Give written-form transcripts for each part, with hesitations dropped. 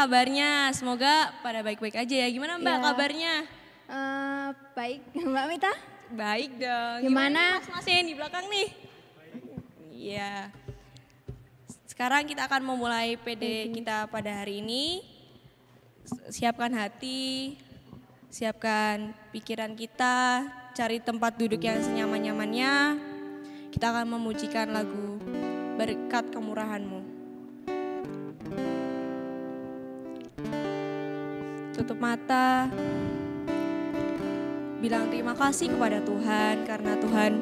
kabarnya? Semoga pada baik-baik aja ya. Gimana Mbak kabarnya? Baik, Mbak Mita? Baik dong. Gimana? Mas yang di belakang nih? Iya. Sekarang kita akan memulai PD kita pada hari ini. Siapkan hati, siapkan pikiran kita, cari tempat duduk yang senyaman-nyamannya. Kita akan memujikan lagu Berkat Kemurahan-Mu. Tutup mata, bilang terima kasih kepada Tuhan karena Tuhan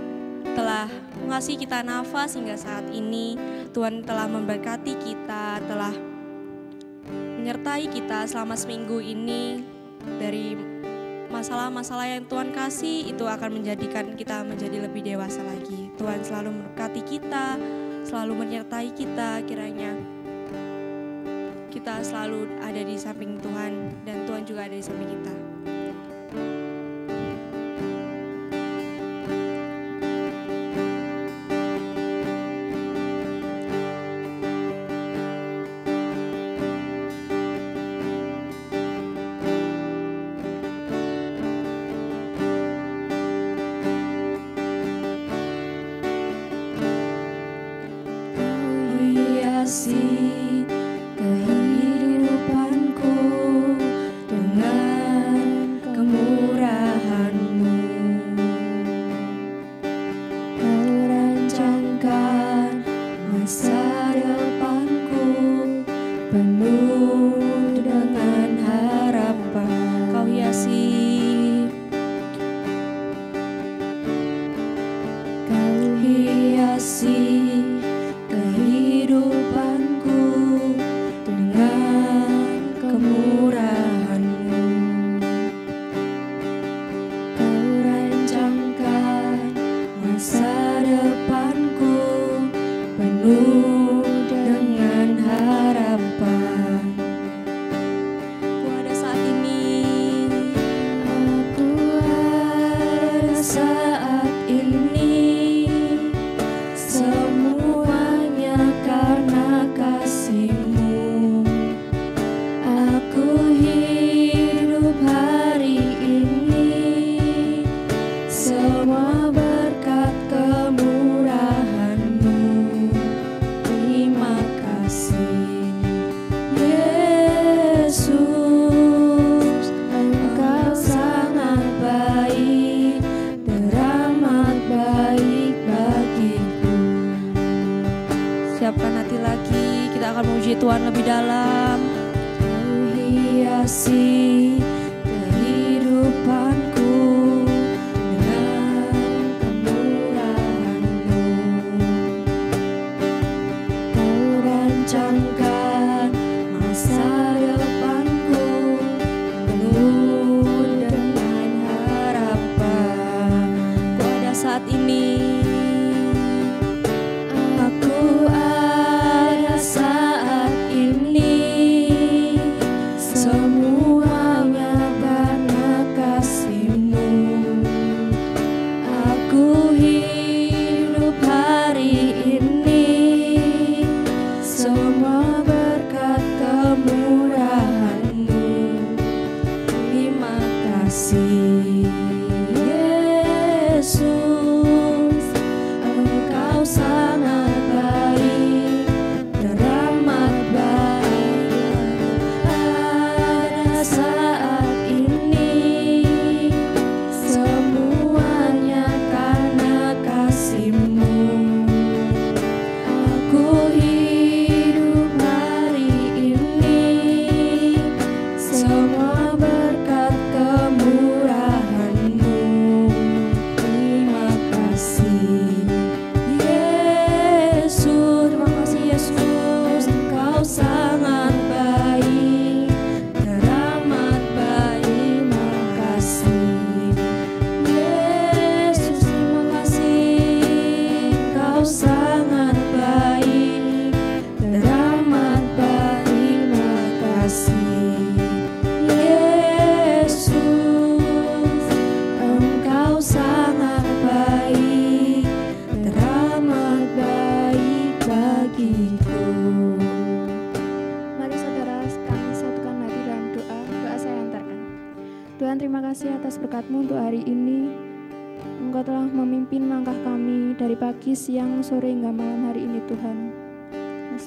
telah mengasihi kita nafas hingga saat ini. Tuhan telah memberkati kita, telah menyertai kita selama seminggu ini. Dari masalah-masalah yang Tuhan kasih itu akan menjadikan kita menjadi lebih dewasa lagi. Tuhan selalu memberkati kita, selalu menyertai kita. Kiranya kita selalu ada di samping Tuhan dan Tuhan juga ada di samping kita. Kehidupanku dengan kemurahan-Mu. Kau rancangkan masa depanku penuh dengan harapan. Kau hiasi kehidupanku dengan kemurahan-Mu. Kau rancangkan masa depanku penuh dengan harapan. Aku ada saat ini. Aku ada saat ini, semuanya karena kasih-Mu. Aku hidup hari ini, semua berkat kemurahan-Mu. Terima kasih Yesus, Engkau sangat baik, teramat baik bagiku. Siapkan hati lagi, kita akan memuji Tuhan lebih dalam. Kau hiasi kehidupanku dengan kemurahan-Mu. Kau rancangkan masa depanku penuh dengan harapan. Aku ada saat ini. Aku ada saat ini, semuanya karena kasih-Mu. Aku hidup hari ini, semua berkat kemurahan-Mu. Terima kasih Yesus, Engkau sangat baik, teramat baik. Ada saat ini, semuanya karena kasih-Mu. Aku hidup hari ini, semua berkat kemurahan-Mu. Terima berkat-Mu untuk hari ini. Engkau telah memimpin langkah kami dari pagi, siang, sore hingga malam hari ini Tuhan.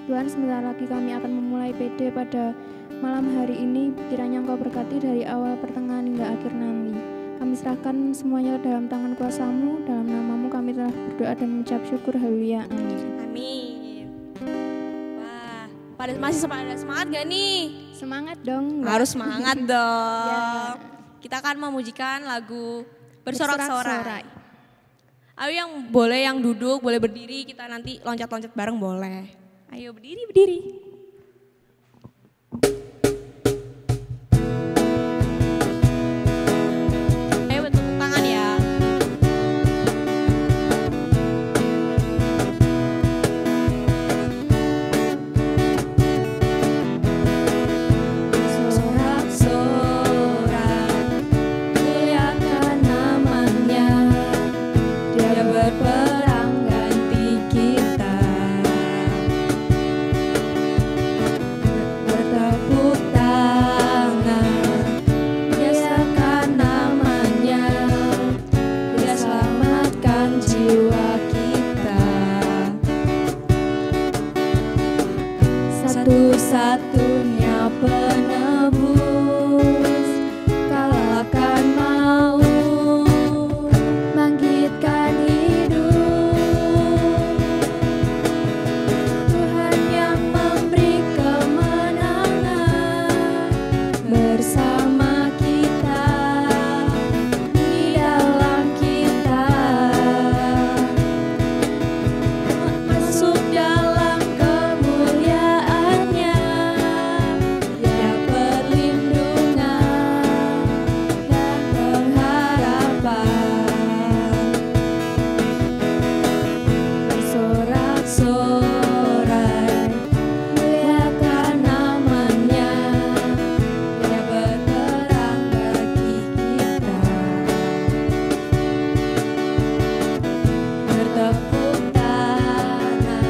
Tuhan, sebentar lagi kami akan memulai PD pada malam hari ini. Kiranya Engkau berkati dari awal, pertengahan hingga akhir nanti. Kami serahkan semuanya dalam tangan kuasa-Mu. Dalam nama-Mu kami telah berdoa dan mengucap syukur. Haleluya. Amin. Amin. Wah, masih pada semangat gak nih? Semangat dong. Mbak. Harus semangat dong. Ya. Kita akan memujikan lagu Bersorak-sorai. Bersorak-sorai. Ayo yang duduk, boleh berdiri, kita nanti loncat-loncat bareng boleh. Ayo berdiri. Ayo tepuk tangan ya. Sorak-sorai, muliakan namanya. Dia berperang ganti kita. Bertepuk tangan, muliakan namanya. Dia selamatkan jiwa kita. Satu-satunya penebus, kalahkan maut, bangkitkan hidup. Tuhan yang memberi kemenangan bersama kita, di dalam kita. Masuk dalam kemuliaan-Nya, Dia perlindungan dan pengharapan. Bersorak-sorai, muliakan namanya. Dia berperang bagi kita. Bertepuk tangan,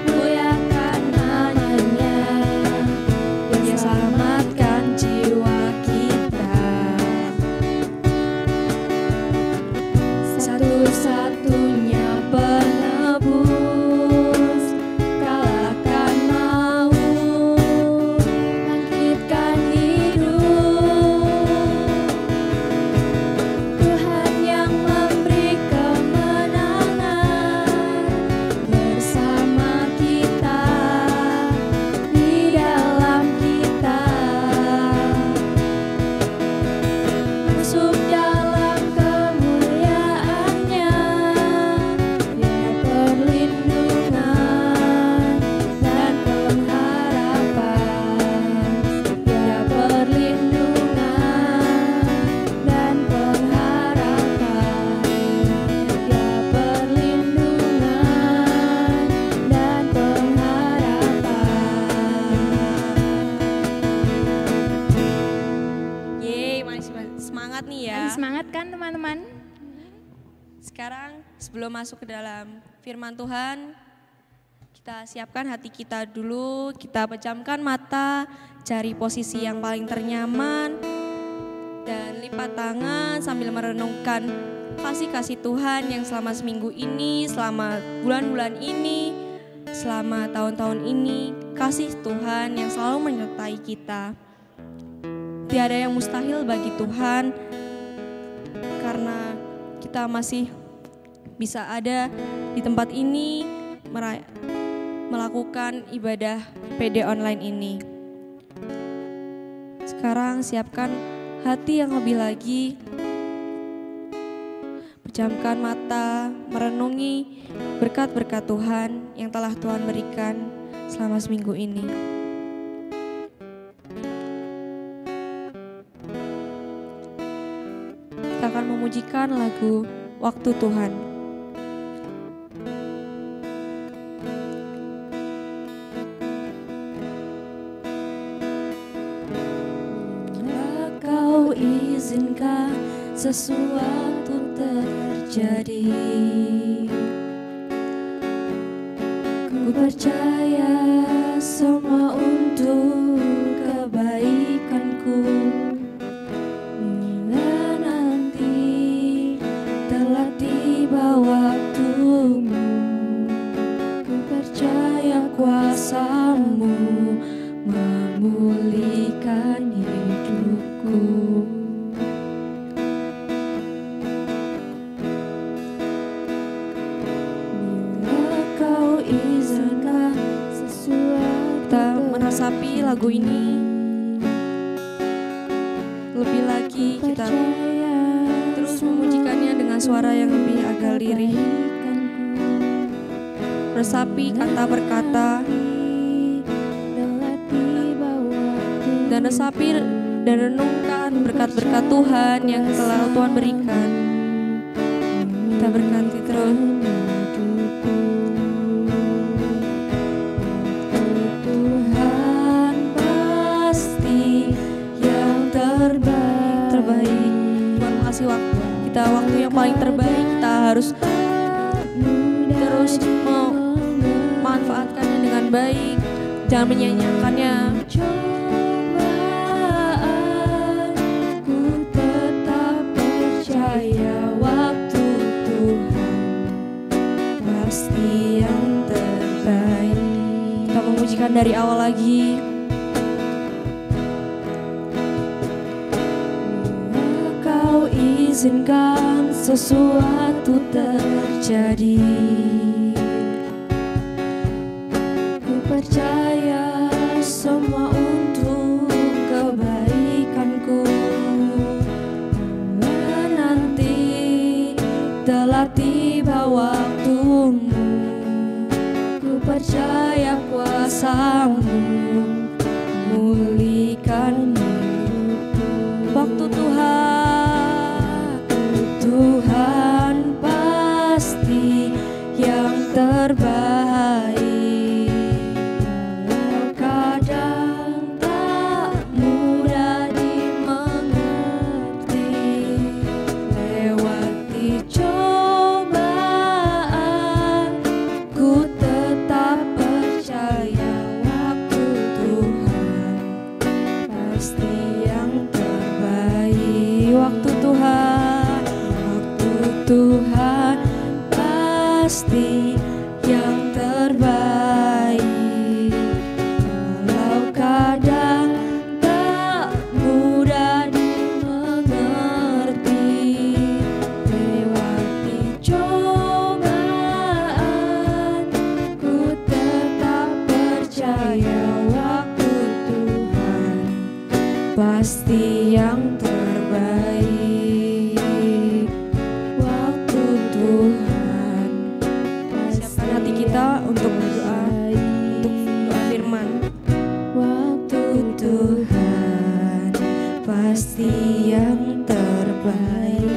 muliakan namanya. Dia selamatkan jiwa kita. Satu-satunya penebus, kalahkan maut, bangkitkan hidup. Tuhan yang memberi kemenangan bersama kita, di dalam kita. Masuk dalam kemuliaan-Nya, Dia perlindungan dan pengharapan. Dia perlindungan dan pengharapan. Dia perlindungan dan pengharapan. Yeay, masih semangat nih ya. Masih semangat kan teman-teman? Sekarang sebelum masuk ke dalam firman Tuhan, kita siapkan hati kita dulu, kita pejamkan mata, cari posisi yang paling ternyaman, dan lipat tangan sambil merenungkan kasih-kasih Tuhan yang selama seminggu ini, selama bulan-bulan ini, selama tahun-tahun ini, kasih Tuhan yang selalu menyertai kita. Tiada yang mustahil bagi Tuhan, karena kita masih bisa ada di tempat ini melakukan ibadah PD online ini. Sekarang siapkan hati yang lebih lagi, pejamkan mata, merenungi berkat-berkat Tuhan yang telah Tuhan berikan selama seminggu ini. Kita akan memujikan lagu Waktu Tuhan. Bila Kau izinkan sesuatu terjadi, ku percaya semua untuk kebaikanku. Bila telah tiba waktumu. Ku percaya kuasa-Mu memulihkan hidupku. Bila Kau izinkan sesuatu Kita meresapi lagu ini lebih lagi, kita terus memujikannya dengan suara yang lebih agak lirih. Resapi kata per kata dan resapi dan renungkan berkat-berkat Tuhan yang telah Tuhan berikan. Kita berkati terus. Tuhan pasti yang terbaik. Tuhan mengasih waktu yang paling terbaik. Kita harus terus memanfaatkannya dengan baik, jangan menyanyiakannya. Cobaan, ku tetap percaya waktu Tuhan pasti yang terbaik. Kita memujikan dari awal lagi. Bila Kau izinkan sesuatu terjadi, ku percaya semua untuk kebaikanku. Menanti telah tiba waktumu, ku percaya kuasa-Mu memulihkan hidupku. Waktu Tuhan pasti yang terbaik. Walau kadang tak mudah dimengerti, lewati cobaan, ku tetap percaya waktu Tuhan pasti yang terbaik. waktu Tuhan pasti yang terbaik. Walau kadang tak mudah dimengerti, lewati cobaan, ku tetap percaya waktu Tuhan pasti yang terbaik. Tuhan, siapkan hati kita untuk berdoa, untuk doa firman. waktu Tuhan pasti yang terbaik.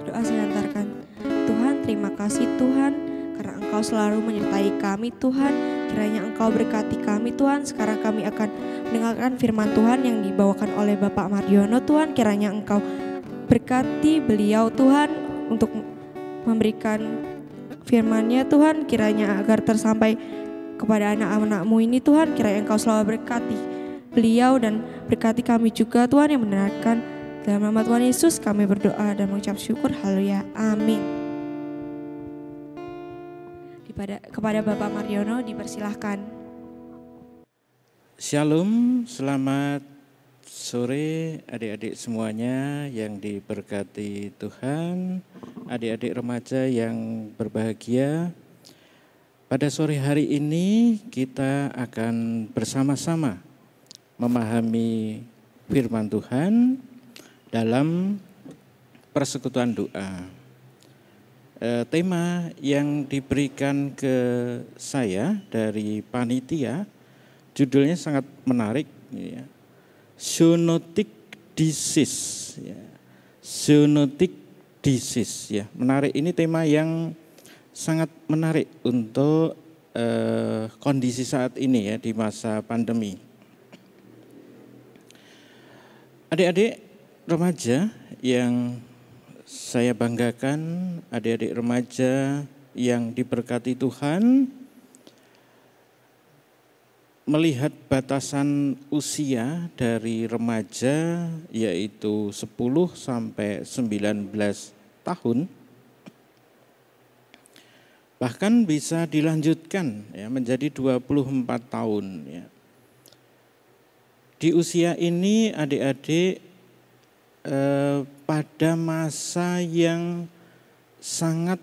Doa saya antarkan. Tuhan, terima kasih Tuhan karena Engkau selalu menyertai kami Tuhan. Kiranya Engkau berkati kami Tuhan. Sekarang kami akan mendengarkan firman Tuhan yang dibawakan oleh Bapak Mardiono Tuhan. Kiranya Engkau berkati beliau Tuhan untuk memberikan firman-Nya Tuhan, kiranya agar tersampai kepada anak-anak-Mu ini Tuhan. Kiranya Engkau selalu berkati beliau dan berkati kami juga Tuhan yang mendengarkan. Dalam nama Tuhan Yesus kami berdoa dan mengucap syukur. Haleluya, amin. Kepada Bapak Mardiono dipersilahkan. Shalom, selamat sore adik-adik semuanya yang diberkati Tuhan, adik-adik remaja yang berbahagia. Pada sore hari ini kita akan bersama-sama memahami firman Tuhan dalam persekutuan doa. Tema yang diberikan ke saya dari panitia, judulnya sangat menarik, ya. Zoonotic disease, ya. Zoonotic disease, ya. Menarik, ini tema yang sangat menarik untuk kondisi saat ini ya, di masa pandemi. Adik-adik remaja yang saya banggakan, adik-adik remaja yang diberkati Tuhan, melihat batasan usia dari remaja yaitu 10 sampai 19 tahun, bahkan bisa dilanjutkan ya, menjadi 24 tahun. Ya. Di usia ini adik-adik pada masa yang sangat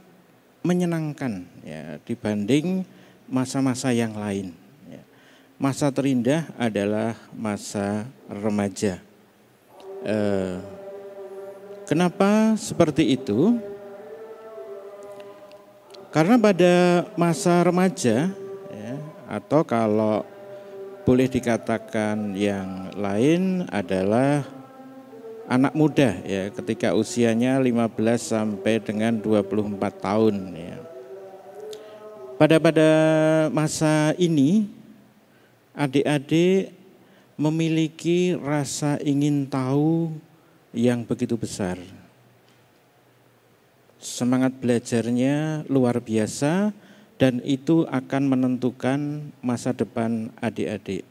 menyenangkan ya, dibanding masa-masa yang lain. Ya. Masa terindah adalah masa remaja. Kenapa seperti itu? Karena pada masa remaja ya, atau kalau boleh dikatakan yang lain adalah anak muda ya, ketika usianya 15 sampai dengan 24 tahun ya. Pada masa ini adik-adik memiliki rasa ingin tahu yang begitu besar. Semangat belajarnya luar biasa dan itu akan menentukan masa depan adik-adik.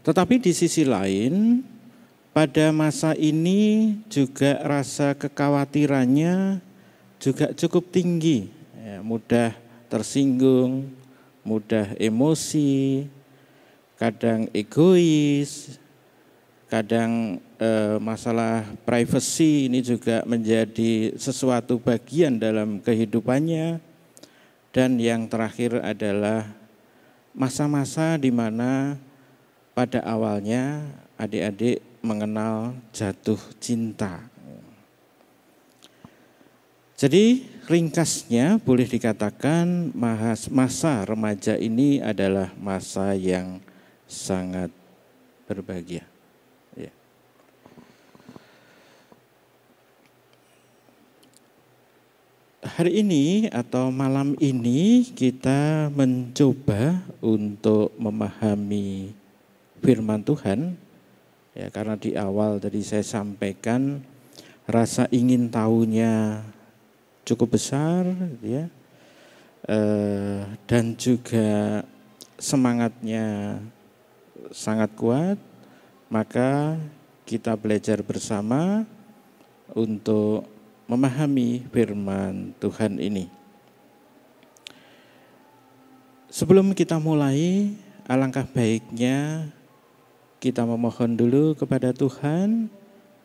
Tetapi di sisi lain, pada masa ini juga rasa kekhawatirannya juga cukup tinggi, ya, mudah tersinggung, mudah emosi, kadang egois, kadang masalah privasi ini juga menjadi sesuatu bagian dalam kehidupannya. Dan yang terakhir adalah masa-masa di mana pada awalnya adik-adik mengenal jatuh cinta. Jadi ringkasnya boleh dikatakan masa remaja ini adalah masa yang sangat berbahagia. Ya. Hari ini atau malam ini kita mencoba untuk memahami firman Tuhan. Ya, karena di awal tadi saya sampaikan rasa ingin tahunya cukup besar, ya, dan juga semangatnya sangat kuat, maka kita belajar bersama untuk memahami firman Tuhan ini. Sebelum kita mulai, alangkah baiknya kita memohon dulu kepada Tuhan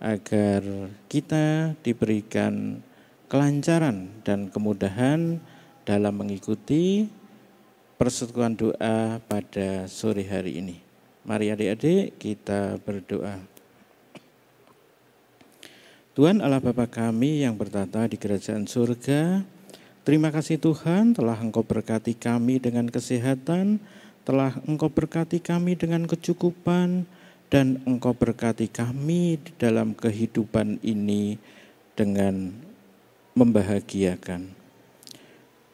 agar kita diberikan kelancaran dan kemudahan dalam mengikuti persekutuan doa pada sore hari ini. Mari adik-adik kita berdoa. Tuhan Allah Bapa kami yang bertata di kerajaan surga, terima kasih Tuhan telah Engkau berkati kami dengan kesehatan, telah Engkau berkati kami dengan kecukupan, dan Engkau berkati kami dalam kehidupan ini dengan membahagiakan.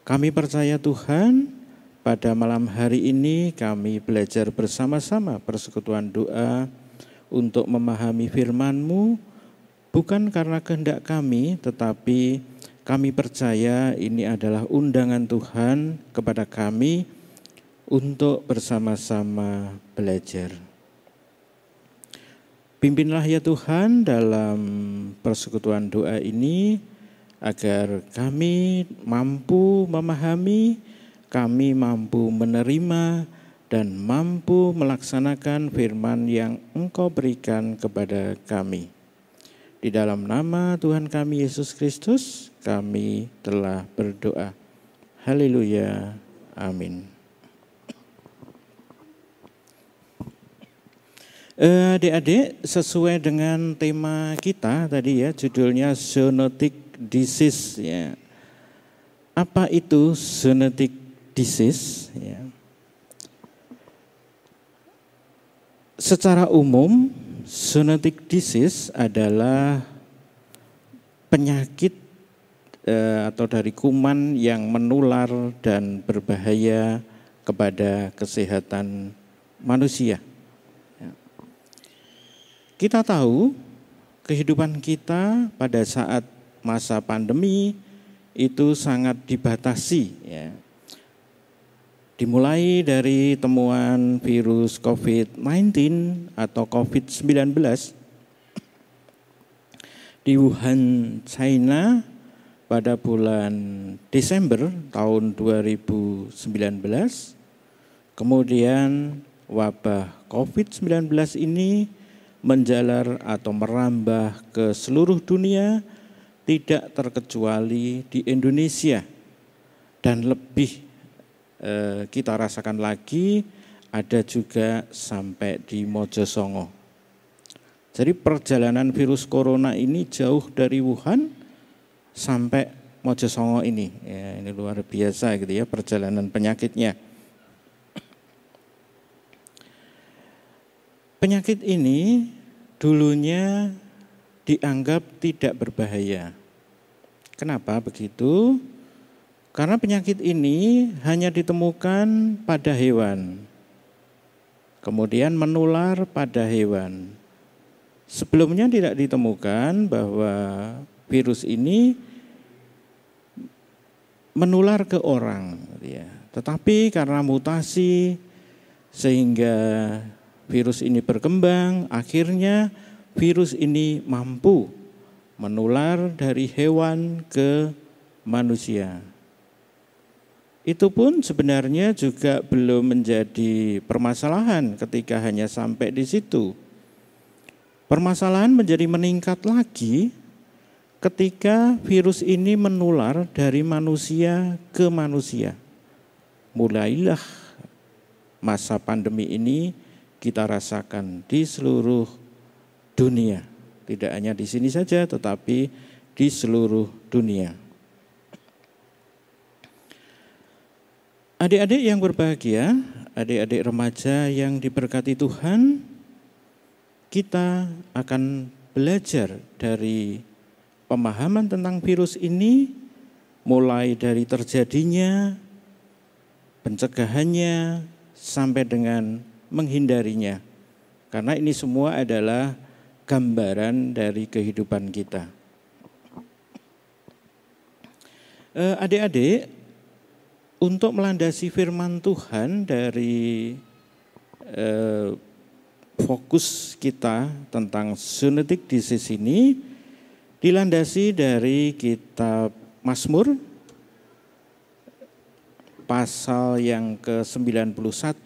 Kami percaya Tuhan, pada malam hari ini kami belajar bersama-sama persekutuan doa untuk memahami firman-Mu, bukan karena kehendak kami, tetapi kami percaya ini adalah undangan Tuhan kepada kami untuk bersama-sama belajar. Pimpinlah ya Tuhan dalam persekutuan doa ini, agar kami mampu memahami, kami mampu menerima, dan mampu melaksanakan firman yang Engkau berikan kepada kami. Di dalam nama Tuhan kami Yesus Kristus, kami telah berdoa. Haleluya. Amin. Adik-adik, sesuai dengan tema kita tadi ya, judulnya zoonotic disease ya. Apa itu zoonotic disease ya? Secara umum, zoonotic disease adalah penyakit atau dari kuman yang menular dan berbahaya kepada kesehatan manusia. Kita tahu kehidupan kita pada saat masa pandemi itu sangat dibatasi ya. Dimulai dari temuan virus COVID-19 atau COVID-19 di Wuhan, China pada bulan Desember tahun 2019. Kemudian wabah COVID-19 ini menjalar atau merambah ke seluruh dunia, tidak terkecuali di Indonesia. Dan lebih kita rasakan lagi, ada juga sampai di Mojosongo. Jadi perjalanan virus corona ini jauh dari Wuhan sampai Mojosongo ini. Ya, ini luar biasa gitu ya perjalanan penyakitnya. Penyakit ini dulunya dianggap tidak berbahaya. Kenapa begitu? Karena penyakit ini hanya ditemukan pada hewan, kemudian menular pada hewan. Sebelumnya tidak ditemukan bahwa virus ini menular ke orang. Tetapi karena mutasi sehingga virus ini berkembang, akhirnya virus ini mampu menular dari hewan ke manusia. Itu pun sebenarnya juga belum menjadi permasalahan ketika hanya sampai di situ. Permasalahan menjadi meningkat lagi ketika virus ini menular dari manusia ke manusia. Mulailah masa pandemi ini kita rasakan di seluruh dunia. Tidak hanya di sini saja tetapi di seluruh dunia. Adik-adik yang berbahagia, adik-adik remaja yang diberkati Tuhan, kita akan belajar dari pemahaman tentang virus ini, mulai dari terjadinya, pencegahannya, sampai dengan menghindarinya. Karena ini semua adalah gambaran dari kehidupan kita. Adik-adik, untuk melandasi firman Tuhan dari fokus kita tentang zoonotic disease ini dilandasi dari kitab Mazmur pasal yang ke-91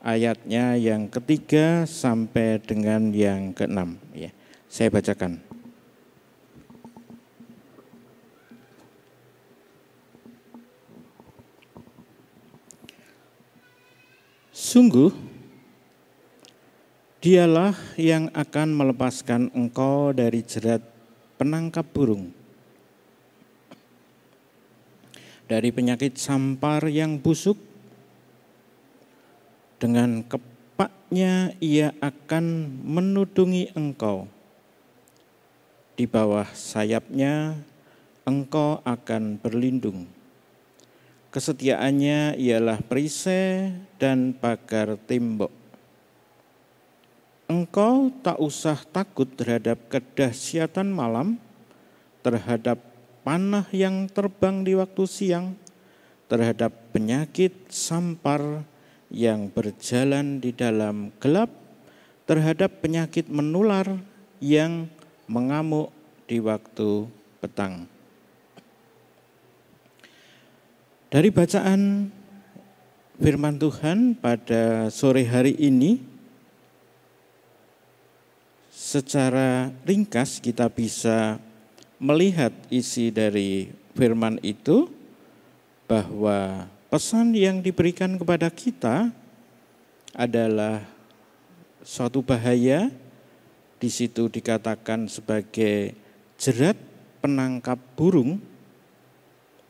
ayatnya yang ketiga sampai dengan yang ke-6. Ya, saya bacakan. Sungguh, dialah yang akan melepaskan engkau dari jerat penangkap burung, dari penyakit sampar yang busuk. Dengan kepaknya ia akan menudungi engkau. Di bawah sayapnya engkau akan berlindung. Kesetiaannya ialah perisai dan pagar tembok. Engkau tak usah takut terhadap kedahsyatan malam, terhadap panah yang terbang di waktu siang, terhadap penyakit sampar yang berjalan di dalam gelap, terhadap penyakit menular yang mengamuk di waktu petang. Dari bacaan firman Tuhan pada sore hari ini, secara ringkas kita bisa melihat isi dari firman itu, bahwa pesan yang diberikan kepada kita adalah suatu bahaya. Di situ dikatakan sebagai jerat penangkap burung.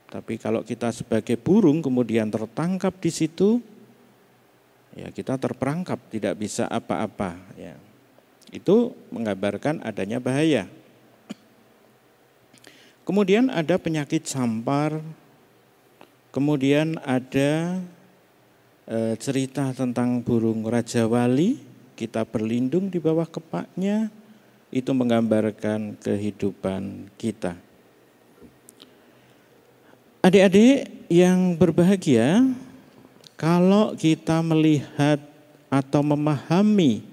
Tapi kalau kita sebagai burung kemudian tertangkap di situ, ya kita terperangkap, tidak bisa apa-apa. Ya. Itu menggambarkan adanya bahaya. Kemudian ada penyakit sampar, kemudian ada cerita tentang burung Raja Wali, kita berlindung di bawah kepaknya, itu menggambarkan kehidupan kita. Adik-adik yang berbahagia, kalau kita melihat atau memahami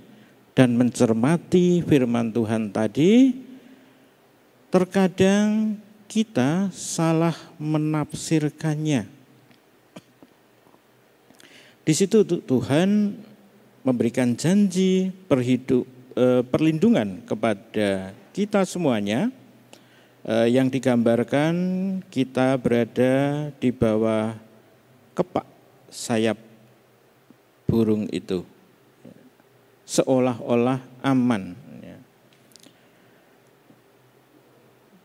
dan mencermati firman Tuhan tadi, terkadang kita salah menafsirkannya. Di situ Tuhan memberikan janji perlindungan kepada kita semuanya, yang digambarkan kita berada di bawah kepak sayap burung itu, seolah-olah aman.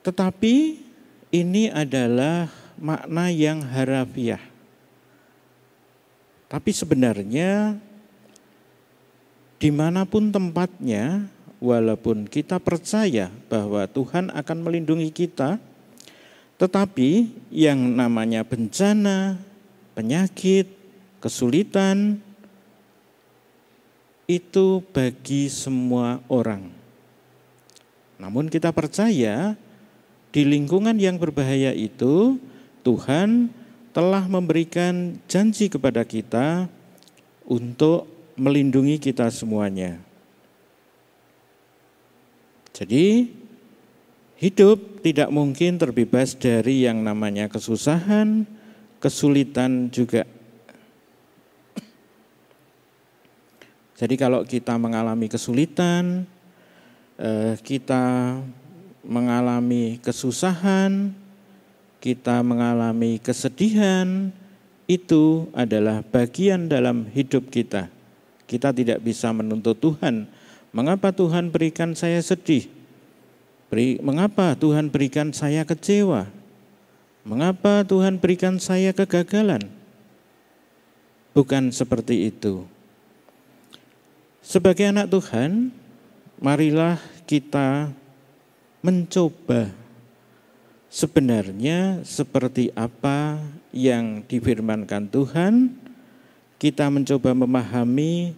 Tetapi ini adalah makna yang harafiah. Tapi sebenarnya dimanapun tempatnya, walaupun kita percaya bahwa Tuhan akan melindungi kita, tetapi yang namanya bencana, penyakit, kesulitan, itu bagi semua orang. Namun kita percaya di lingkungan yang berbahaya itu, Tuhan telah memberikan janji kepada kita untuk melindungi kita semuanya. Jadi hidup tidak mungkin terbebas dari yang namanya kesusahan, kesulitan juga. Jadi kalau kita mengalami kesulitan, kita mengalami kesusahan, kita mengalami kesedihan, itu adalah bagian dalam hidup kita. Kita tidak bisa menuntut Tuhan, mengapa Tuhan berikan saya sedih? Mengapa Tuhan berikan saya kecewa? Mengapa Tuhan berikan saya kegagalan? Bukan seperti itu. Sebagai anak Tuhan, marilah kita mencoba sebenarnya seperti apa yang difirmankan Tuhan. Kita mencoba memahami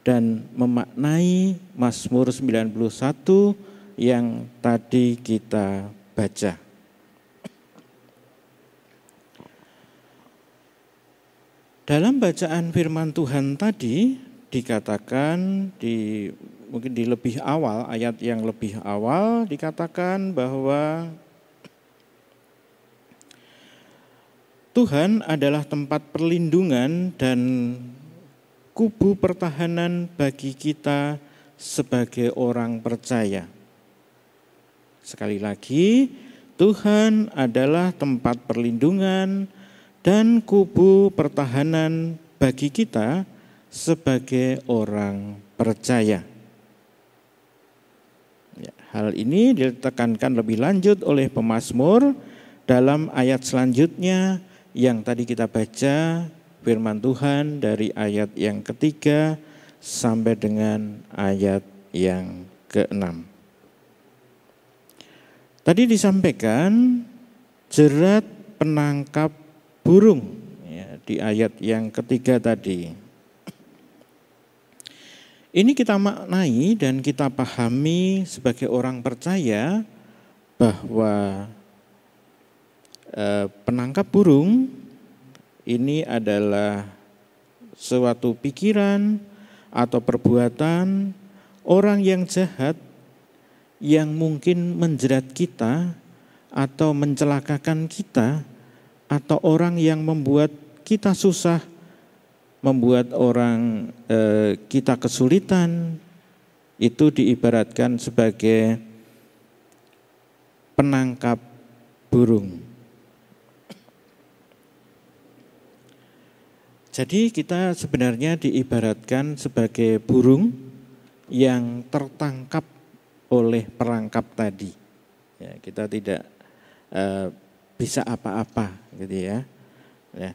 dan memaknai Mazmur 91 yang tadi kita baca. Dalam bacaan firman Tuhan tadi dikatakan mungkin di lebih awal, ayat yang lebih awal dikatakan bahwa Tuhan adalah tempat perlindungan dan kubu pertahanan bagi kita sebagai orang percaya. Sekali lagi, Tuhan adalah tempat perlindungan dan kubu pertahanan bagi kita sebagai orang percaya. Ya, hal ini ditekankan lebih lanjut oleh pemazmur dalam ayat selanjutnya yang tadi kita baca firman Tuhan dari ayat yang ketiga sampai dengan ayat yang ke-6. Tadi disampaikan jerat penangkap burung ya, di ayat yang ketiga tadi. Ini kita maknai dan kita pahami sebagai orang percaya bahwa penangkap burung ini adalah suatu pikiran atau perbuatan orang yang jahat yang mungkin menjerat kita atau mencelakakan kita, atau orang yang membuat kita susah, membuat orang kita kesulitan. Itu diibaratkan sebagai penangkap burung. Jadi kita sebenarnya diibaratkan sebagai burung yang tertangkap oleh perangkap tadi. Ya, kita tidak bisa apa-apa, gitu ya. Ya.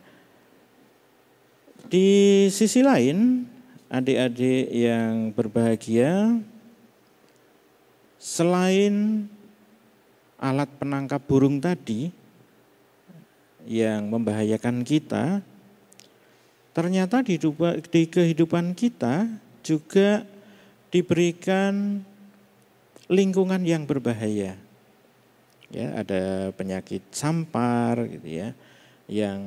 Di sisi lain, adik-adik yang berbahagia, selain alat penangkap burung tadi yang membahayakan kita, ternyata di kehidupan kita juga diberikan lingkungan yang berbahaya. Ya, ada penyakit sampar gitu ya, yang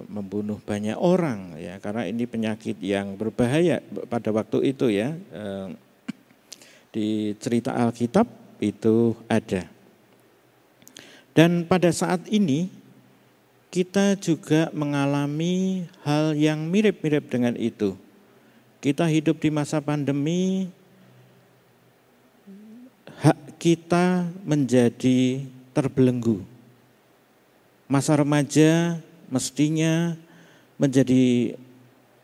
membunuh banyak orang ya, karena ini penyakit yang berbahaya pada waktu itu ya. Di cerita Alkitab itu ada. Dan pada saat ini kita juga mengalami hal yang mirip-mirip dengan itu. Kita hidup di masa pandemi, hak kita menjadi terbelenggu. Masa remaja mestinya menjadi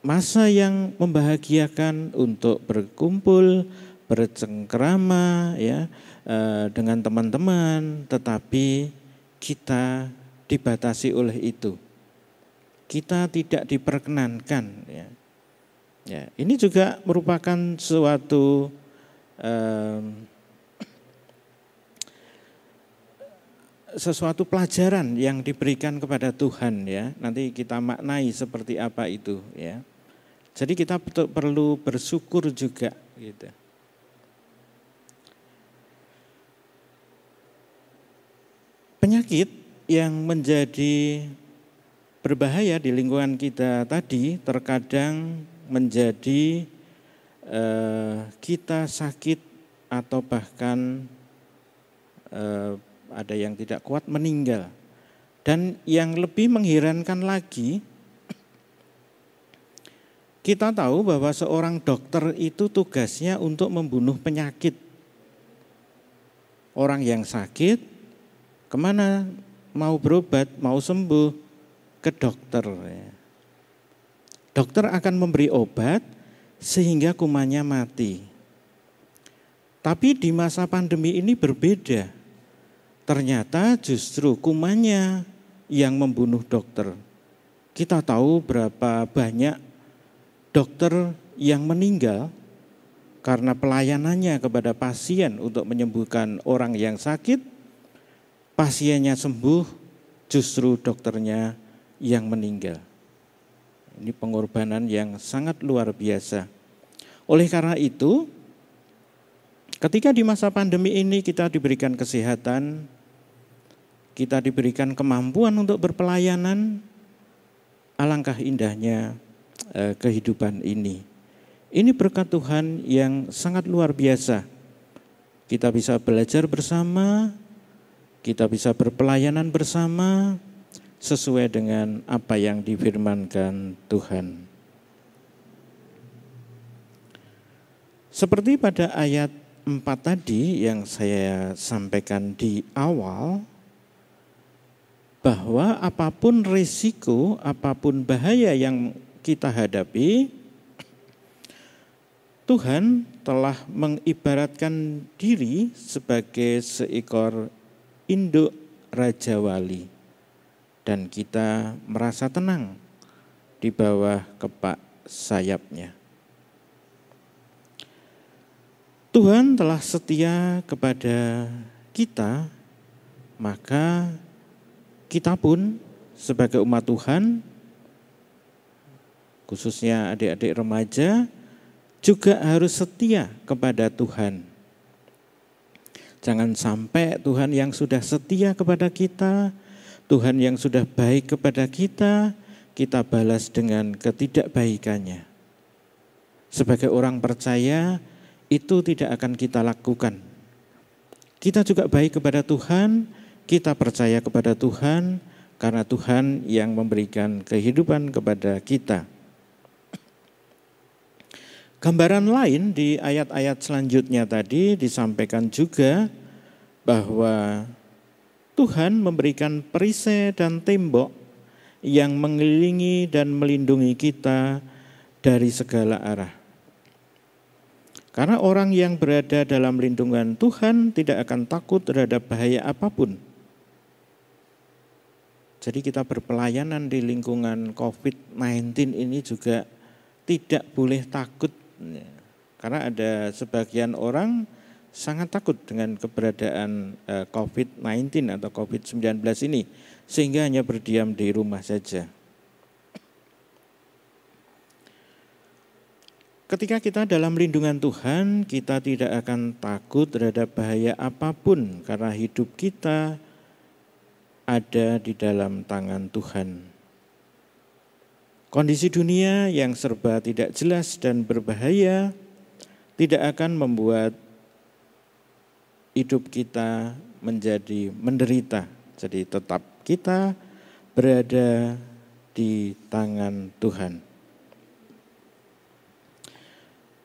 masa yang membahagiakan untuk berkumpul, bercengkerama ya dengan teman-teman, tetapi kita dibatasi oleh itu. Kita tidak diperkenankan ya. Ya, ini juga merupakan suatu sesuatu pelajaran yang diberikan kepada Tuhan ya. Nanti kita maknai seperti apa itu ya. Jadi kita perlu bersyukur juga gitu. Penyakit yang menjadi berbahaya di lingkungan kita tadi terkadang menjadi kita sakit atau bahkan ada yang tidak kuat meninggal. Dan yang lebih mengherankan lagi, kita tahu bahwa seorang dokter itu tugasnya untuk membunuh penyakit. Orang yang sakit kemana? Mau berobat, mau sembuh, ke dokter. Dokter akan memberi obat sehingga kumannya mati. Tapi di masa pandemi ini berbeda. Ternyata justru kumannya yang membunuh dokter. Kita tahu berapa banyak dokter yang meninggal karena pelayanannya kepada pasien untuk menyembuhkan orang yang sakit. Pasiennya sembuh, justru dokternya yang meninggal. Ini pengorbanan yang sangat luar biasa. Oleh karena itu, ketika di masa pandemi ini kita diberikan kesehatan, kita diberikan kemampuan untuk berpelayanan, alangkah indahnya kehidupan ini. Ini berkat Tuhan yang sangat luar biasa. Kita bisa belajar bersama, kita bisa berpelayanan bersama sesuai dengan apa yang difirmankan Tuhan. Seperti pada ayat 4 tadi yang saya sampaikan di awal, bahwa apapun risiko, apapun bahaya yang kita hadapi, Tuhan telah mengibaratkan diri sebagai seekor induk Raja Wali, dan kita merasa tenang di bawah kepak sayapnya. Tuhan telah setia kepada kita, maka kita pun sebagai umat Tuhan, khususnya adik-adik remaja, juga harus setia kepada Tuhan. Jangan sampai Tuhan yang sudah setia kepada kita, Tuhan yang sudah baik kepada kita, kita balas dengan ketidakbaikannya. Sebagai orang percaya, itu tidak akan kita lakukan. Kita juga baik kepada Tuhan, kita percaya kepada Tuhan, karena Tuhan yang memberikan kehidupan kepada kita. Gambaran lain di ayat-ayat selanjutnya tadi disampaikan juga bahwa Tuhan memberikan perisai dan tembok yang mengelilingi dan melindungi kita dari segala arah. Karena orang yang berada dalam lindungan Tuhan tidak akan takut terhadap bahaya apapun. Jadi kita berpelayanan di lingkungan COVID-19 ini juga tidak boleh takut. Karena ada sebagian orang sangat takut dengan keberadaan COVID-19 atau COVID-19 ini, sehingga hanya berdiam di rumah saja. Ketika kita dalam lindungan Tuhan, kita tidak akan takut terhadap bahaya apapun, karena hidup kita ada di dalam tangan Tuhan. Kondisi dunia yang serba tidak jelas dan berbahaya tidak akan membuat hidup kita menjadi menderita. Jadi tetap kita berada di tangan Tuhan.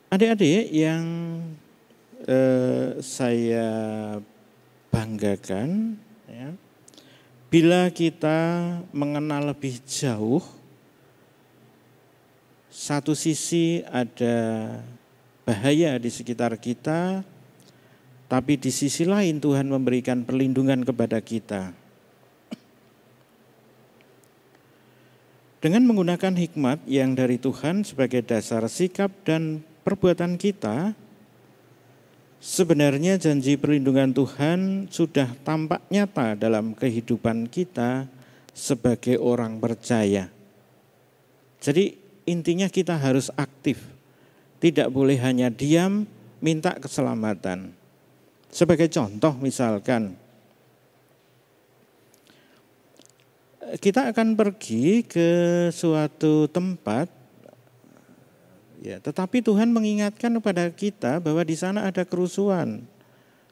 Adik-adik yang saya banggakan, ya, bila kita mengenal lebih jauh, satu sisi ada bahaya di sekitar kita, tapi di sisi lain Tuhan memberikan perlindungan kepada kita. Dengan menggunakan hikmat yang dari Tuhan sebagai dasar sikap dan perbuatan kita, sebenarnya janji perlindungan Tuhan sudah tampak nyata dalam kehidupan kita sebagai orang percaya. Jadi intinya kita harus aktif, tidak boleh hanya diam minta keselamatan. Sebagai contoh misalkan, kita akan pergi ke suatu tempat, ya, tetapi Tuhan mengingatkan kepada kita bahwa di sana ada kerusuhan,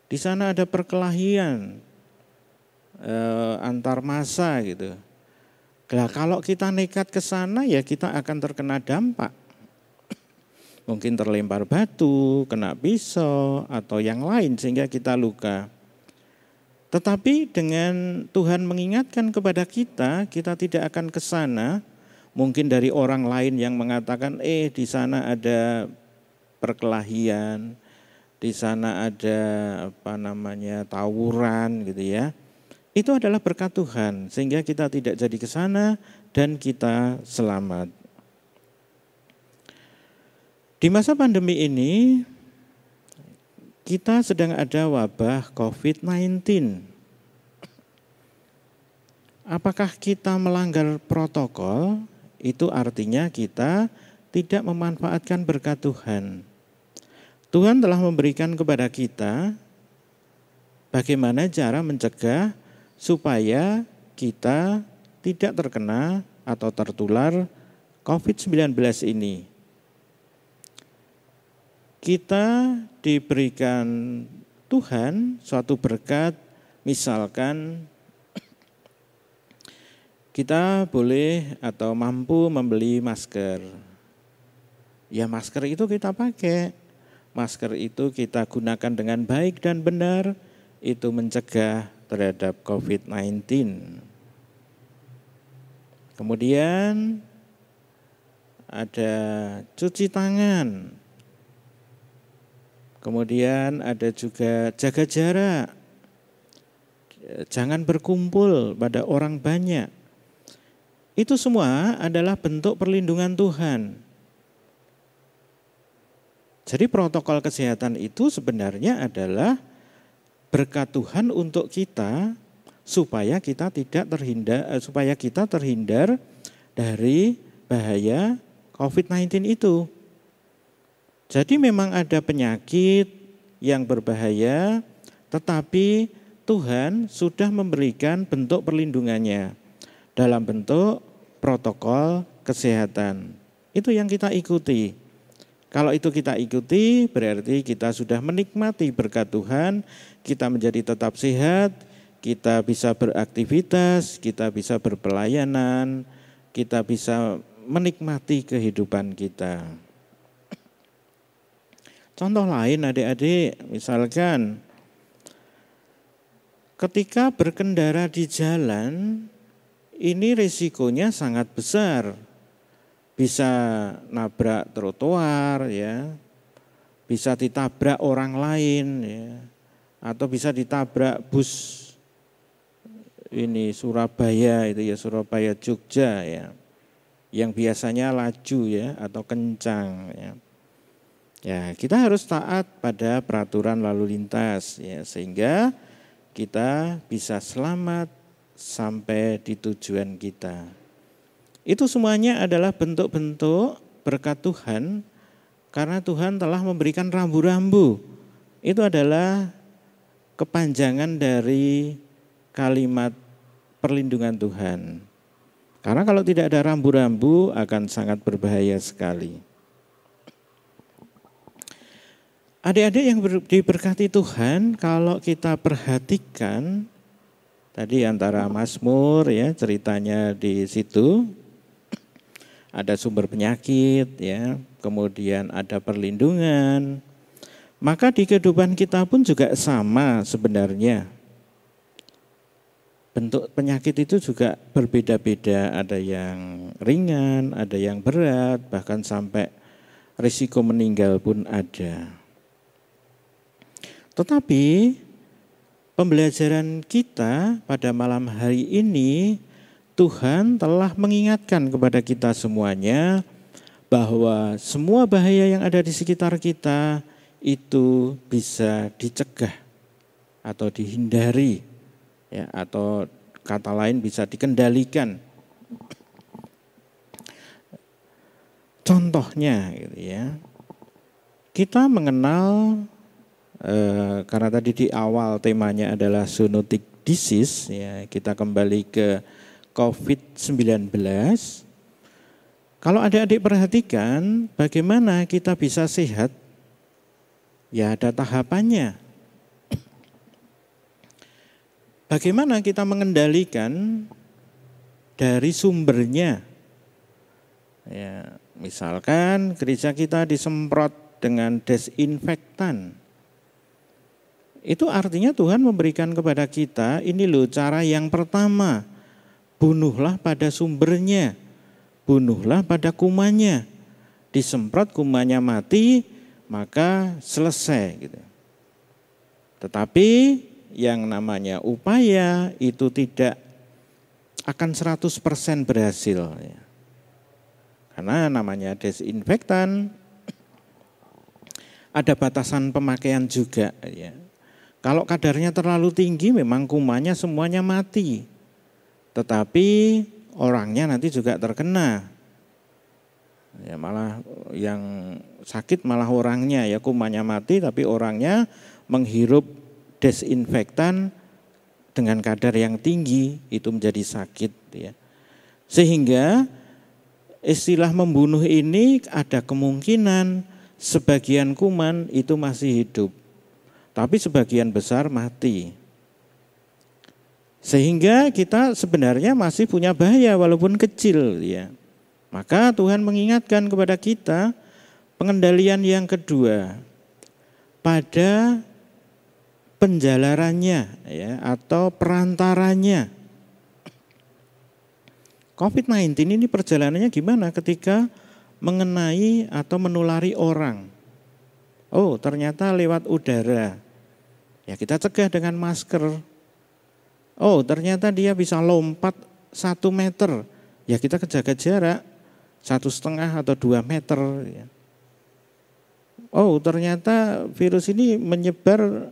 di sana ada perkelahian antar massa gitu. Nah, kalau kita nekat ke sana ya kita akan terkena dampak. Mungkin terlempar batu, kena pisau atau yang lain sehingga kita luka. Tetapi dengan Tuhan mengingatkan kepada kita, kita tidak akan ke sana. Mungkin dari orang lain yang mengatakan, di sana ada perkelahian, di sana ada tawuran gitu ya. Itu adalah berkat Tuhan, sehingga kita tidak jadi ke sana dan kita selamat. Di masa pandemi ini, kita sedang ada wabah COVID-19. Apakah kita melanggar protokol? Itu artinya kita tidak memanfaatkan berkat Tuhan. Tuhan telah memberikan kepada kita bagaimana cara mencegah supaya kita tidak terkena atau tertular COVID-19 ini. Kita diberikan Tuhan suatu berkat, misalkan kita boleh atau mampu membeli masker. Ya masker itu kita pakai, masker itu kita gunakan dengan baik dan benar, itu mencegah terhadap COVID-19. Kemudian ada cuci tangan. Kemudian ada juga jaga jarak. Jangan berkumpul pada orang banyak. Itu semua adalah bentuk perlindungan Tuhan. Jadi protokol kesehatan itu sebenarnya adalah berkat Tuhan untuk kita supaya kita terhindar dari bahaya COVID-19 itu. Jadi memang ada penyakit yang berbahaya, tetapi Tuhan sudah memberikan bentuk perlindungannya dalam bentuk protokol kesehatan. Itu yang kita ikuti. Kalau itu kita ikuti, berarti kita sudah menikmati berkat Tuhan, kita menjadi tetap sehat, kita bisa beraktivitas, kita bisa berpelayanan, kita bisa menikmati kehidupan kita. Contoh lain adik-adik, misalkan ketika berkendara di jalan, ini risikonya sangat besar. Bisa nabrak trotoar, ya, bisa ditabrak orang lain, ya, atau bisa ditabrak bus ini Surabaya itu ya, Surabaya Jogja ya, yang biasanya laju ya atau kencang ya. Ya, kita harus taat pada peraturan lalu lintas ya, sehingga kita bisa selamat sampai di tujuan kita. Itu semuanya adalah bentuk-bentuk berkat Tuhan, karena Tuhan telah memberikan rambu-rambu. Itu adalah kepanjangan dari kalimat perlindungan Tuhan. Karena kalau tidak ada rambu-rambu akan sangat berbahaya sekali. Adik-adik yang diberkati Tuhan, kalau kita perhatikan tadi antara Mazmur ya ceritanya di situ ada sumber penyakit ya, kemudian ada perlindungan. Maka di kehidupan kita pun juga sama sebenarnya. Bentuk penyakit itu juga berbeda-beda, ada yang ringan, ada yang berat, bahkan sampai risiko meninggal pun ada. Tetapi pembelajaran kita pada malam hari ini, Tuhan telah mengingatkan kepada kita semuanya bahwa semua bahaya yang ada di sekitar kita itu bisa dicegah atau dihindari, ya, atau kata lain bisa dikendalikan. Contohnya, gitu ya, kita mengenal karena tadi di awal temanya adalah zoonotic disease, ya, kita kembali ke COVID-19. Kalau adik-adik perhatikan bagaimana kita bisa sehat, ya ada tahapannya. Bagaimana kita mengendalikan dari sumbernya? Ya, misalkan gereja kita disemprot dengan desinfektan. Itu artinya Tuhan memberikan kepada kita, ini loh cara yang pertama, bunuhlah pada sumbernya, bunuhlah pada kumannya. Disemprot kumannya mati, maka selesai. Gitu. Tetapi yang namanya upaya itu tidak akan 100% berhasil. Ya. Karena namanya desinfektan, ada batasan pemakaian juga. Ya. Kalau kadarnya terlalu tinggi memang kumannya semuanya mati. Tetapi orangnya nanti juga terkena. Ya malah yang sakit malah orangnya, ya kumannya mati tapi orangnya menghirup desinfektan dengan kadar yang tinggi itu menjadi sakit, ya. Sehingga istilah membunuh ini ada kemungkinan sebagian kuman itu masih hidup. Tapi sebagian besar mati. Sehingga kita sebenarnya masih punya bahaya walaupun kecil, ya. Maka Tuhan mengingatkan kepada kita pengendalian yang kedua pada penjalarannya, ya, atau perantaranya. COVID-19 ini perjalanannya gimana ketika mengenai atau menulari orang? Oh, ternyata lewat udara. Ya kita cegah dengan masker. Oh, ternyata dia bisa lompat 1 meter. Ya kita jaga jarak 1,5 atau 2 meter. Ya. Oh, ternyata virus ini menyebar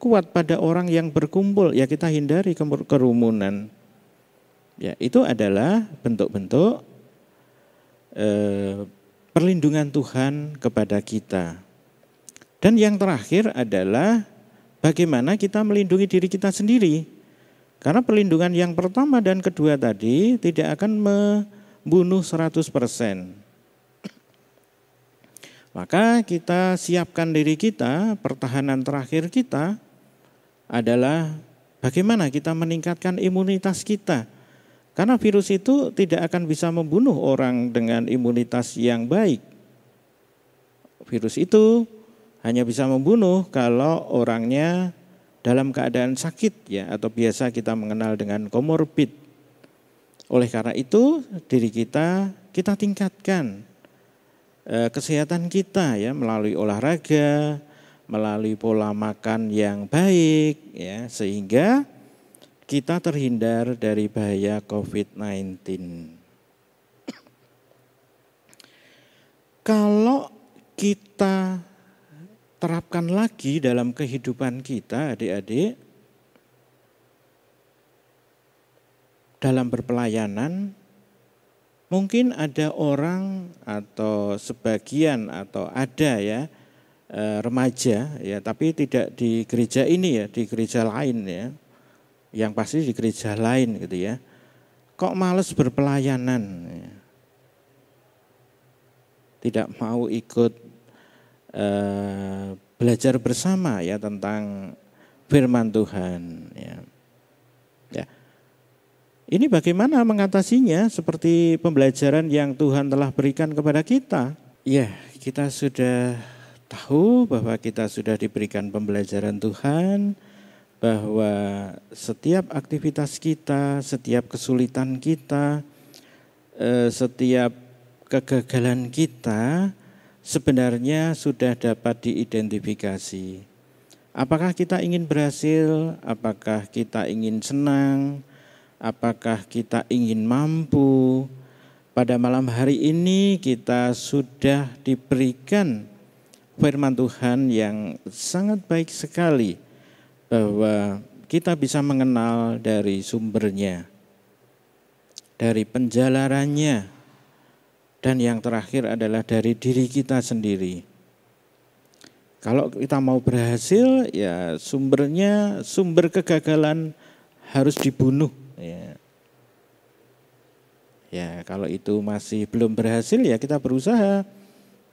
kuat pada orang yang berkumpul. Ya kita hindari kerumunan. Ya itu adalah bentuk-bentuk perlindungan Tuhan kepada kita. Dan yang terakhir adalah bagaimana kita melindungi diri kita sendiri. Karena perlindungan yang pertama dan kedua tadi tidak akan membunuh 100%. Maka kita siapkan diri kita, pertahanan terakhir kita adalah bagaimana kita meningkatkan imunitas kita. Karena virus itu tidak akan bisa membunuh orang dengan imunitas yang baik. Virus itu hanya bisa membunuh kalau orangnya dalam keadaan sakit, ya, atau biasa kita mengenal dengan komorbid. Oleh karena itu diri kita tingkatkan kesehatan kita, ya, melalui olahraga, melalui pola makan yang baik, ya, sehingga kita terhindar dari bahaya COVID-19. Kalau kita terapkan lagi dalam kehidupan kita, adik-adik, dalam berpelayanan, mungkin ada orang atau sebagian atau ada, ya, remaja, ya, tapi tidak di gereja ini, ya, di gereja lain, ya, yang pasti di gereja lain gitu ya. Kok males berpelayanan? Tidak mau ikut belajar bersama ya tentang firman Tuhan ya. Ya. Ini bagaimana mengatasinya seperti pembelajaran yang Tuhan telah berikan kepada kita. Ya, kita sudah tahu bahwa kita sudah diberikan pembelajaran Tuhan, bahwa setiap aktivitas kita, setiap kesulitan kita, setiap kegagalan kita sebenarnya sudah dapat diidentifikasi. Apakah kita ingin berhasil, apakah kita ingin senang, apakah kita ingin mampu. Pada malam hari ini kita sudah diberikan firman Tuhan yang sangat baik sekali, bahwa kita bisa mengenal dari sumbernya, dari penjalarannya, dan yang terakhir adalah dari diri kita sendiri. Kalau kita mau berhasil, ya sumbernya, sumber kegagalan harus dibunuh. Ya, kalau itu masih belum berhasil, ya kita berusaha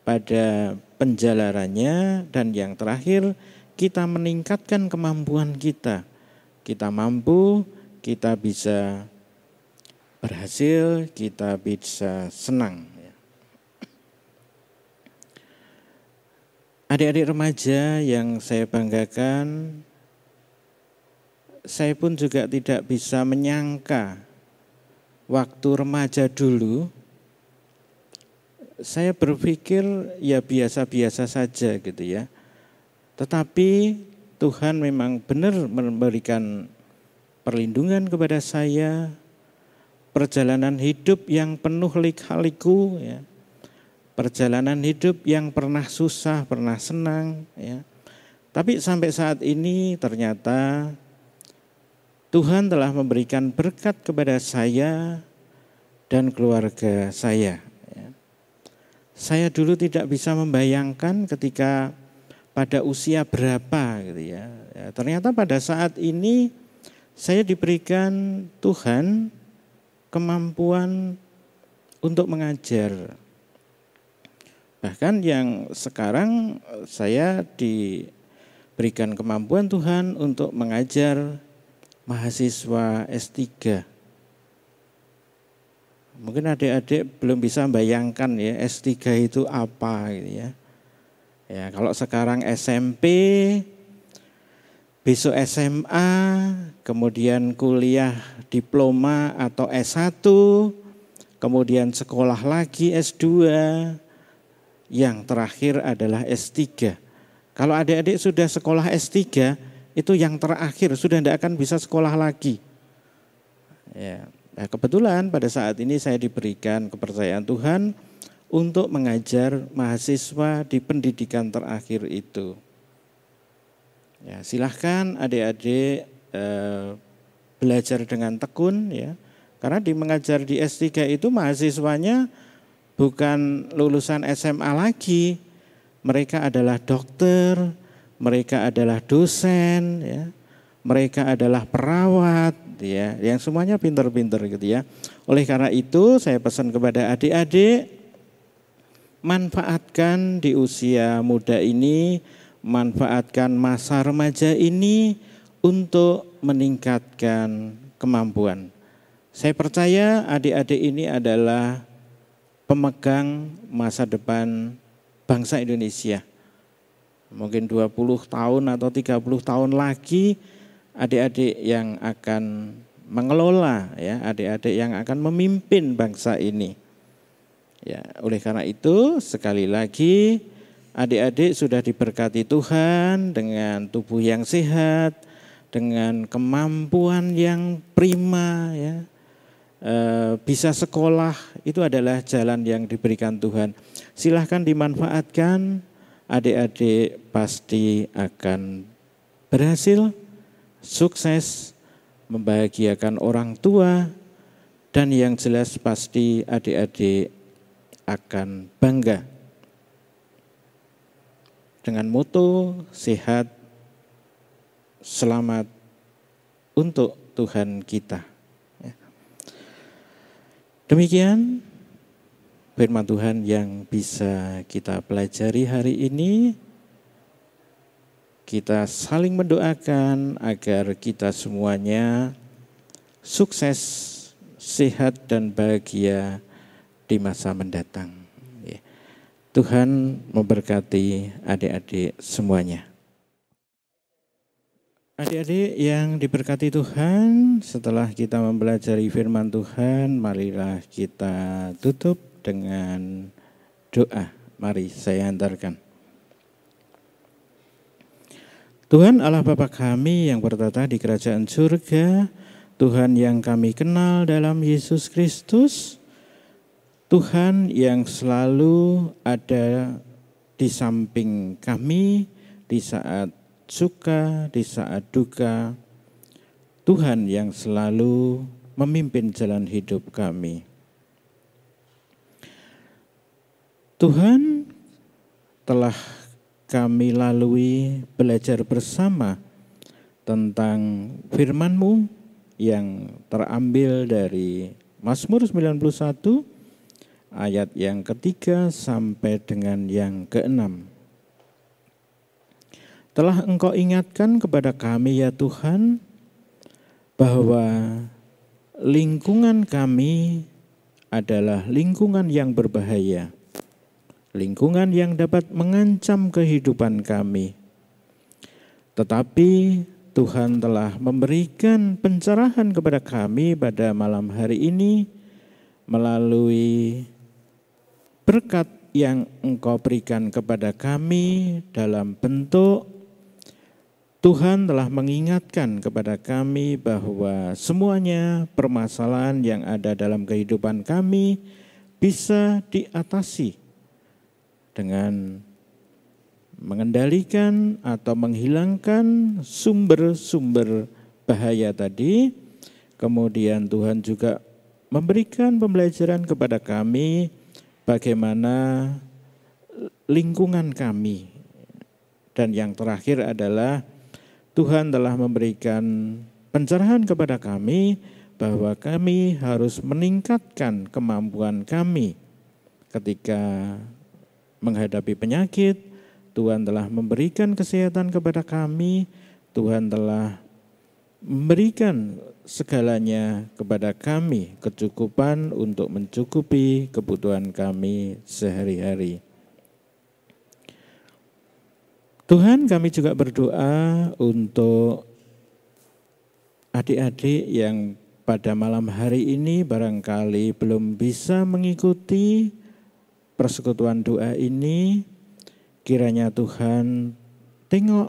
pada penjalarannya, dan yang terakhir kita meningkatkan kemampuan kita. Kita mampu, kita bisa berhasil, kita bisa senang. Adik-adik remaja yang saya banggakan, saya pun juga tidak bisa menyangka waktu remaja dulu, saya berpikir ya biasa-biasa saja gitu ya. Tetapi Tuhan memang benar memberikan perlindungan kepada saya, perjalanan hidup yang penuh lika-liku ya. Perjalanan hidup yang pernah susah, pernah senang ya. Tapi sampai saat ini ternyata Tuhan telah memberikan berkat kepada saya dan keluarga saya. Ya. Saya dulu tidak bisa membayangkan ketika pada usia berapa gitu ya. Ya, ternyata pada saat ini saya diberikan Tuhan kemampuan untuk mengajar. Bahkan yang sekarang saya diberikan kemampuan Tuhan untuk mengajar mahasiswa S3. Mungkin adik-adik belum bisa membayangkan ya S3 itu apa gitu ya. Ya, kalau sekarang SMP, besok SMA, kemudian kuliah diploma atau S1, kemudian sekolah lagi S2, yang terakhir adalah S3. Kalau adik-adik sudah sekolah S3, itu yang terakhir, sudah tidak akan bisa sekolah lagi. Ya, nah kebetulan pada saat ini saya diberikan kepercayaan Tuhan untuk mengajar mahasiswa di pendidikan terakhir itu. Ya, silahkan adik-adik belajar dengan tekun ya. Karena di mengajar di S3 itu mahasiswanya bukan lulusan SMA lagi. Mereka adalah dokter, mereka adalah dosen ya. Mereka adalah perawat ya, yang semuanya pintar-pintar gitu ya. Oleh karena itu saya pesan kepada adik-adik, manfaatkan di usia muda ini, manfaatkan masa remaja ini untuk meningkatkan kemampuan. Saya percaya adik-adik ini adalah pemegang masa depan bangsa Indonesia. Mungkin 20 tahun atau 30 tahun lagi adik-adik yang akan mengelola ya, adik-adik yang akan memimpin bangsa ini. Ya, oleh karena itu sekali lagi adik-adik sudah diberkati Tuhan dengan tubuh yang sehat, dengan kemampuan yang prima ya. Bisa sekolah itu adalah jalan yang diberikan Tuhan. Silahkan dimanfaatkan, adik-adik pasti akan berhasil, sukses, membahagiakan orang tua, dan yang jelas pasti adik-adik akan bangga. Dengan moto sehat, selamat untuk Tuhan kita. Demikian firman Tuhan yang bisa kita pelajari hari ini. Kita saling mendoakan agar kita semuanya sukses, sehat dan bahagia di masa mendatang. Tuhan memberkati adik-adik semuanya. Adik-adik yang diberkati Tuhan, setelah kita mempelajari firman Tuhan, marilah kita tutup dengan doa. Mari saya hantarkan. Tuhan Allah Bapa kami yang bertata di kerajaan surga, Tuhan yang kami kenal dalam Yesus Kristus, Tuhan yang selalu ada di samping kami di saat suka, di saat duka, Tuhan yang selalu memimpin jalan hidup kami. Tuhan telah kami lalui belajar bersama tentang firman-Mu yang terambil dari Mazmur 91 ayat yang ketiga sampai dengan yang keenam. Telah Engkau ingatkan kepada kami ya Tuhan bahwa lingkungan kami adalah lingkungan yang berbahaya. Lingkungan yang dapat mengancam kehidupan kami. Tetapi Tuhan telah memberikan pencerahan kepada kami pada malam hari ini melalui berkat yang Engkau berikan kepada kami dalam bentuk Tuhan telah mengingatkan kepada kami bahwa semuanya permasalahan yang ada dalam kehidupan kami bisa diatasi dengan mengendalikan atau menghilangkan sumber-sumber bahaya tadi. Kemudian Tuhan juga memberikan pembelajaran kepada kami bagaimana lingkungan kami. Dan yang terakhir adalah Tuhan telah memberikan pencerahan kepada kami bahwa kami harus meningkatkan kemampuan kami ketika menghadapi penyakit. Tuhan telah memberikan kesehatan kepada kami, Tuhan telah memberikan segalanya kepada kami, kecukupan untuk mencukupi kebutuhan kami sehari-hari. Tuhan, kami juga berdoa untuk adik-adik yang pada malam hari ini barangkali belum bisa mengikuti persekutuan doa ini. Kiranya Tuhan tengok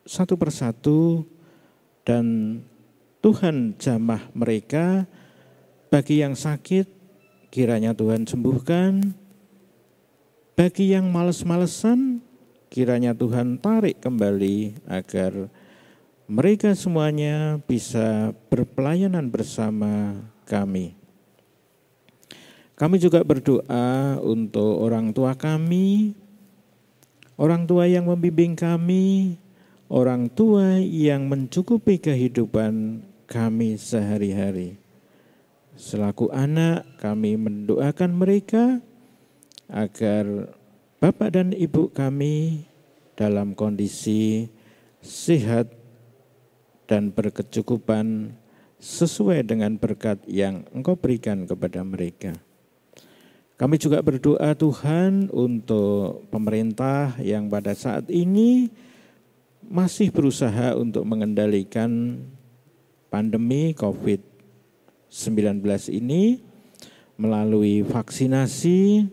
satu persatu dan Tuhan jamah mereka. Bagi yang sakit, kiranya Tuhan sembuhkan. Bagi yang males-malesan, kiranya Tuhan tarik kembali agar mereka semuanya bisa berpelayanan bersama kami. Kami juga berdoa untuk orang tua kami, orang tua yang membimbing kami, orang tua yang mencukupi kehidupan kami sehari-hari. Selaku anak, kami mendoakan mereka agar Bapak dan Ibu kami dalam kondisi sehat dan berkecukupan sesuai dengan berkat yang Engkau berikan kepada mereka. Kami juga berdoa Tuhan untuk pemerintah yang pada saat ini masih berusaha untuk mengendalikan pandemi COVID-19 ini melalui vaksinasi.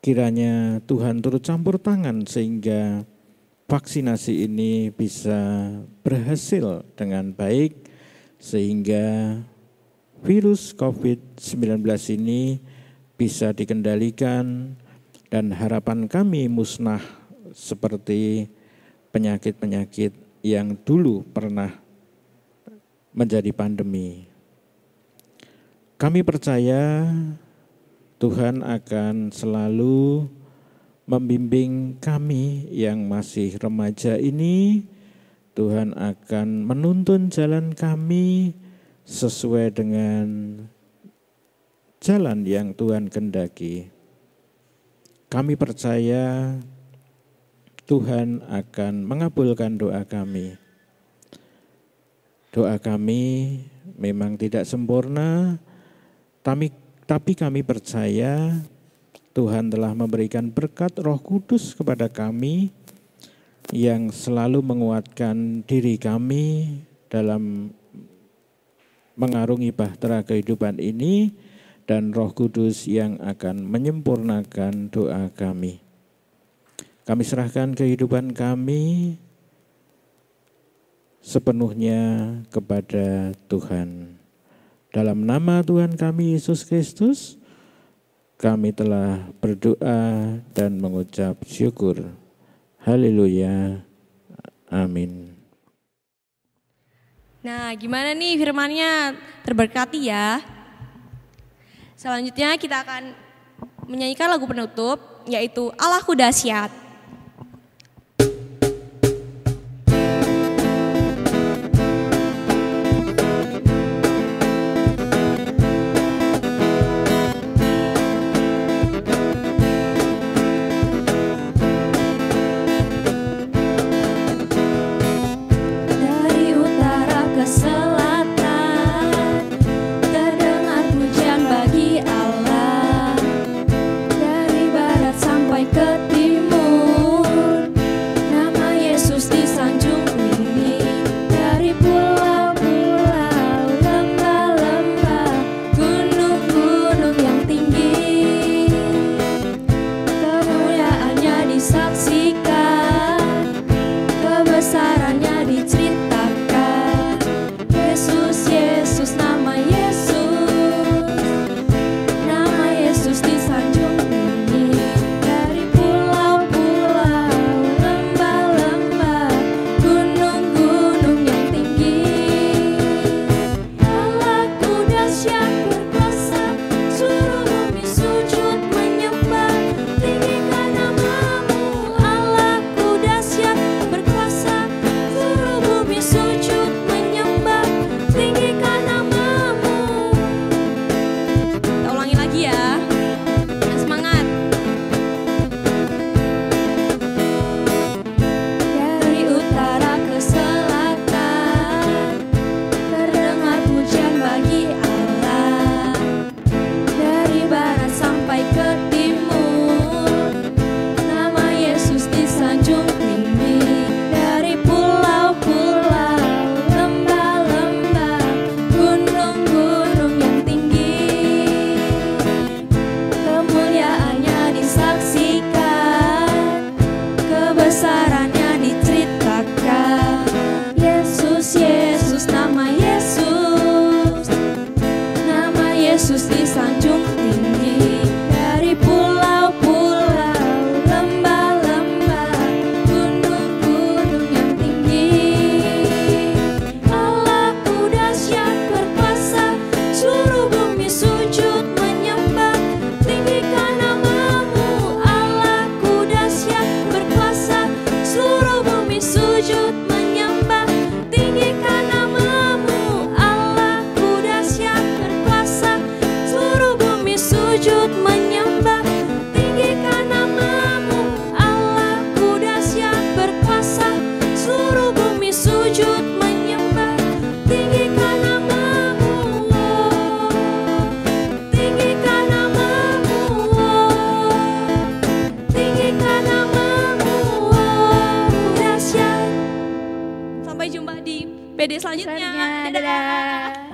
Kiranya Tuhan turut campur tangan sehingga vaksinasi ini bisa berhasil dengan baik sehingga virus COVID-19 ini bisa dikendalikan dan harapan kami musnah seperti penyakit-penyakit yang dulu pernah menjadi pandemi. Kami percaya Tuhan akan selalu membimbing kami yang masih remaja ini. Tuhan akan menuntun jalan kami sesuai dengan jalan yang Tuhan kehendaki. Kami percaya Tuhan akan mengabulkan doa kami. Doa kami memang tidak sempurna, tapi kami percaya Tuhan telah memberikan berkat Roh Kudus kepada kami yang selalu menguatkan diri kami dalam mengarungi bahtera kehidupan ini, dan Roh Kudus yang akan menyempurnakan doa kami. Kami serahkan kehidupan kami sepenuhnya kepada Tuhan. Dalam nama Tuhan kami Yesus Kristus, kami telah berdoa dan mengucap syukur. Haleluya. Amin. Nah, gimana nih firman-Nya? Terberkati ya. Selanjutnya kita akan menyanyikan lagu penutup, yaitu Allahku Dahsyat. Sampai jumpa di PD selanjutnya. Dadah.